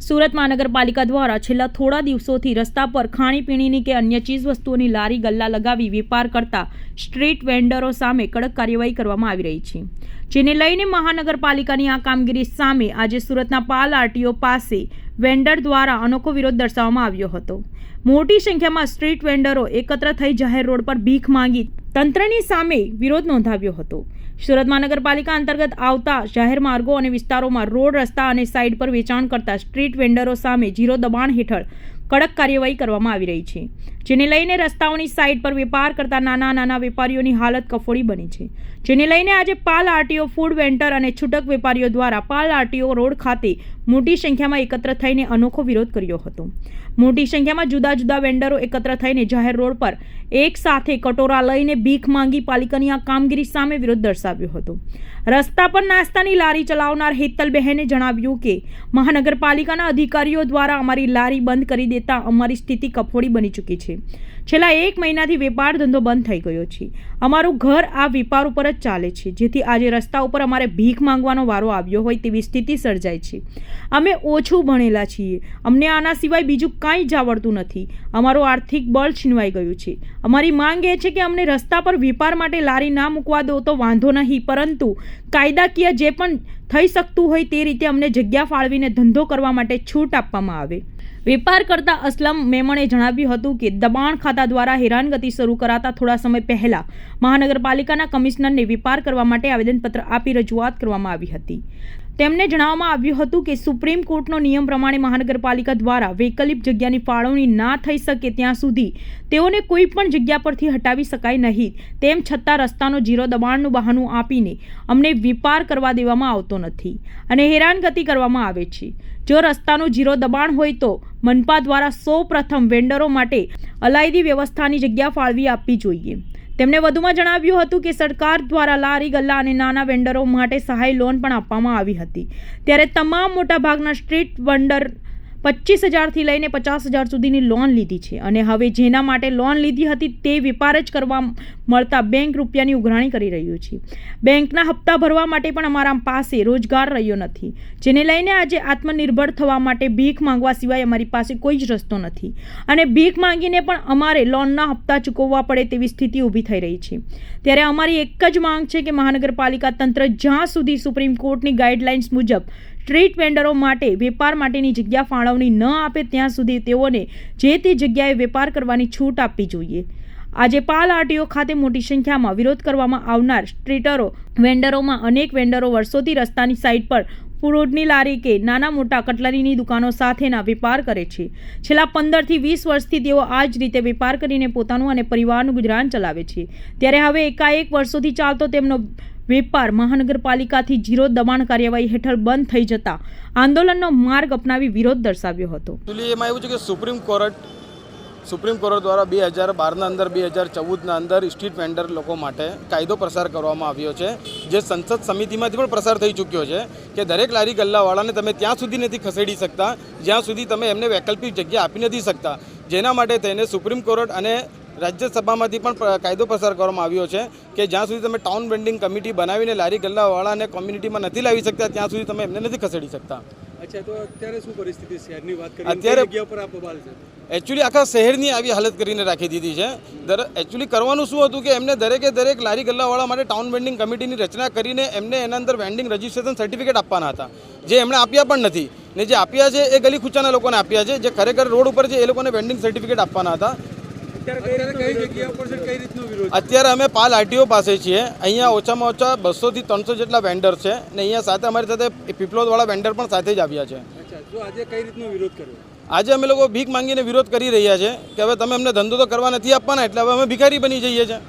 સુરત મહાનગરપાલિકા દ્વારા છેલ્લા થોડા દિવસોથી રસ્તા પર ખાણીપીણીની કે અન્ય ચીજ વસ્તુઓની લારી ગલ્લા લગાવી વેપાર કરતા સ્ટ્રીટ વેન્ડરો સામે કડક કાર્યવાહી કરવામાં આવી રહી છે, જેને લઈને મહાનગરપાલિકાની આ કામગીરી સામે આજે સુરતના પાલ આરટીઓ પાસે વેન્ડર દ્વારા અનોખો વિરોધ દર્શાવવામાં આવ્યો હતો। મોટી સંખ્યામાં સ્ટ્રીટ વેન્ડરો એકત્ર થઈ જાહેર રોડ પર ભીખ માંગી તંત્રની સામે વિરોધ નોંધાવ્યો હતો। સુરત મહાનગરપાલિકા અંતર્ગત આવતા જાહેર માર્ગો અને વિસ્તારોમાં રોડ, રસ્તા અને સાઇડ પર વેચાણ કરતા સ્ટ્રીટ વેન્ડરો સામે જીરો દબાણ હેઠળ કડક કાર્યવાહી કરવામાં આવી રહી છે, જેને લઈને રસ્તાઓની સાઇડ પર વેપાર કરતા નાના વેપારીઓની હાલત કફોડી બની છે, જેને લઈને આજે પાલ આરટીઓ ફૂડ વેન્ડર અને છૂટક વેપારીઓ દ્વારા પાલ આરટીઓ રોડ ખાતે મોટી સંખ્યામાં એકત્ર થઈને અનોખો વિરોધ કર્યો હતો। મોટી સંખ્યામાં જુદા જુદા વેન્ડરો એકત્ર થઈને જાહેર રોડ પર એક સાથે કટોરા લઈને ભીખ માંગી પાલિકાની આ કામગીરી સામે વિરોધ દર્શાવ્યો હતો। રસ્તા પર નાસ્તાની લારી ચલાવનાર હેતલબહેને જણાવ્યું કે મહાનગરપાલિકાના અધિકારીઓ દ્વારા અમારી લારી બંધ કરી દેતા અમારી સ્થિતિ કફોડી બની ચૂકી છે। છેલ્લા 1 મહિનાથી વેપાર ધંધો બંધ થઈ ગયો છે। અમારું ઘર આ વેપાર ઉપર જ ચાલે છે, જેથી આજે રસ્તા ઉપર અમારે ભીખ માંગવાનો વારો આવ્યો હોય તેવી સ્થિતિ સર્જાય છે। અમે ઓછું ભણેલા છીએ, અમને આના સિવાય બીજું કાંઈ જ આવડતું નથી। અમારું આર્થિક બળ છીનવાઈ ગયું છે। અમારી માંગ એ છે કે અમને રસ્તા પર વેપાર માટે લારી ના મૂકવા દો તો વાંધો નહીં, પરંતુ કાયદાકીય જે પણ થઈ શકતું હોય તે રીતે અમને જગ્યા ફાળવીને ધંધો કરવા માટે છૂટ આપવામાં આવે। વેપાર કરતા અસલમ મેમણે જણાવ્યું હતું કે દબાણ ખાતા દ્વારા હેરાનગતિ શરૂ કરાતા થોડા સમય પહેલા મહાનગરપાલિકાના કમિશનરને વેપાર કરવા માટે આવેદનપત્ર આપી રજૂઆત કરવામાં આવી હતી। તેમને જણાવવામાં આવ્યું હતું કે સુપ્રીમ કોર્ટનો નિયમ પ્રમાણે મહાનગરપાલિકા દ્વારા વૈકલ્પિક જગ્યાની ફાળવણી ના થઈ શકે ત્યાં સુધી તેઓને કોઈ પણ જગ્યા પરથી હટાવી શકાય નહીં। તેમ છતાં રસ્તાનો જીરો દબાણનું બહાનું આપીને અમને વેપાર કરવા દેવામાં આવતો નથી અને હેરાનગતિ કરવામાં આવે છે। જો રસ્તાનું જીરો દબાણ હોય તો મનપા દ્વારા સૌપ્રથમ વેન્ડરો માટે અલાયદી વ્યવસ્થાની જગ્યા ફાળવી આપવી જોઈએ। તેમણે વધુમાં જણાવ્યું હતું કે સરકાર દ્વારા લારી ગલ્લા અને નાના વેન્ડરો માટે સહાય લોન પણ આપવામાં આવી હતી, ત્યારે તમામ મોટાભાગના સ્ટ્રીટ વેન્ડર 25,000 થી લઈને 50,000 સુધીની લોન લીધી છે અને હવે જેના માટે લોન લીધી હતી તે વેપાર જ કરવા મળતા બેંક રૂપિયાની ઉઘરાણી કરી રહ્યું છે। બેંકના હપ્તા ભરવા માટે પણ અમારા પાસે રોજગાર રહ્યો નથી, જેને લઈને આજે આત્મનિર્ભર થવા માટે ભીખ માંગવા સિવાય અમારી પાસે કોઈ જ રસ્તો નથી અને ભીખ માંગીને પણ અમારે લોનના હપ્તા ચૂકવવા પડે તેવી સ્થિતિ ઊભી થઈ રહી છે। ત્યારે અમારી એક જ માંગ છે કે મહાનગરપાલિકા તંત્ર જ્યાં સુધી સુપ્રીમ કોર્ટની ગાઈડલાઇન્સ મુજબ સ્ટ્રીટ વેન્ડરો માટે વેપાર માટેની જગ્યા ફાળવણી ન આપે ત્યાં સુધી તેઓને જે તે જગ્યાએ વેપાર કરવાની છૂટ આપવી જોઈએ। આજે પાલ આરટીઓ ખાતે મોટી સંખ્યામાં વિરોધ કરવામાં આવનાર સ્ટ્રીટરો વેન્ડરોમાં અનેક વેન્ડરો વર્ષોથી રસ્તાની સાઇડ પર ફૂડની લારી કે નાના મોટા કટલરીની દુકાનો સાથેના વેપાર કરે છે। છેલ્લા 15 થી 20 વર્ષથી તેઓ આ જ રીતે વેપાર કરીને પોતાનું અને પરિવારનું ગુજરાન ચલાવે છે, ત્યારે હવે એકાએક વર્ષોથી ચાલતો તેમનો વેપાર મહાનગરપાલિકાથી જીરો દબાણ કાર્યવાહી હેઠળ બંધ થઈ જતા આંદોલનનો માર્ગ અપનાવી વિરોધ દર્શાવ્યો હતો। એમાં એવું છે કે સુપ્રીમ કોર્ટ દ્વારા 2012ના અંદર 2014ના અંદર સ્ટ્રીટ વેન્ડર લોકો માટે કાયદો પસાર કરવામાં આવ્યો છે, જે સંસદ સમિતિમાંથી પણ પસાર થઈ ચૂક્યો છે કે દરેક લારી ગલ્લાવાળાને તમે ત્યાં સુધી નથી ખસેડી શકતા જ્યાં સુધી તમે એમને વૈકલ્પિક જગ્યા આપી નથી શકતા, જેના માટે થઈને સુપ્રીમ કોર્ટ અને રાજ્યસભામાંથી પણ કાયદો પસાર કરવામાં આવ્યો છે કે જ્યાં સુધી તમે ટાઉન વેન્ડિંગ કમિટી બનાવીને લારી ગલ્લાવાળાને કોમ્યુનિટીમાં નથી લાવી શકતા ત્યાં સુધી તમે એમને નથી ખસેડી શકતા। અચ્છા, તો અત્યારે શું પરિસ્થિતિ શહેરની વાત કરીએ? અત્યારે જગ્યા પર આ બબાલ છે। એકચ્યુઅલી આખા શહેરની આવી હાલત કરીને રાખી દીધી છે। એકચ્યુઅલી કરવાનું શું હતું કે એમને દરેક લારી ગલ્લાવાળા માટે ટાઉન વેન્ડિંગ કમિટીની રચના કરીને એમને એના અંદર વેન્ડિંગ રજિસ્ટ્રેશન સર્ટિફિકેટ આપવાના હતા, જે એમણે આપ્યા પણ નથી ને જે આપ્યા છે એ ગલી ખૂચાના લોકોને આપ્યા છે, જે ખરેખર રોડ ઉપર છે એ લોકોને વેન્ડિંગ સર્ટિફિકેટ આપવાના હતા। અત્યારે અમે પાલ આરટીઓ પાસે છીએ। અહીંયા ઓછામાં ઓછા 200 થી 300 જેટલા વેન્ડર છે ને અહીંયા સાથે અમારી સાથે પીપલોદવાળા વેન્ડર પણ સાથે જ આવ્યા છે। આજે કઈ રીતનો વિરોધ કર્યો? આજે અમે લોકો ભીખ માંગીને વિરોધ કરી રહ્યા છે કે હવે તમે અમને ધંધો તો કરવા નથી આપવાના, એટલે હવે અમે ભિખારી બની જઈએ છીએ।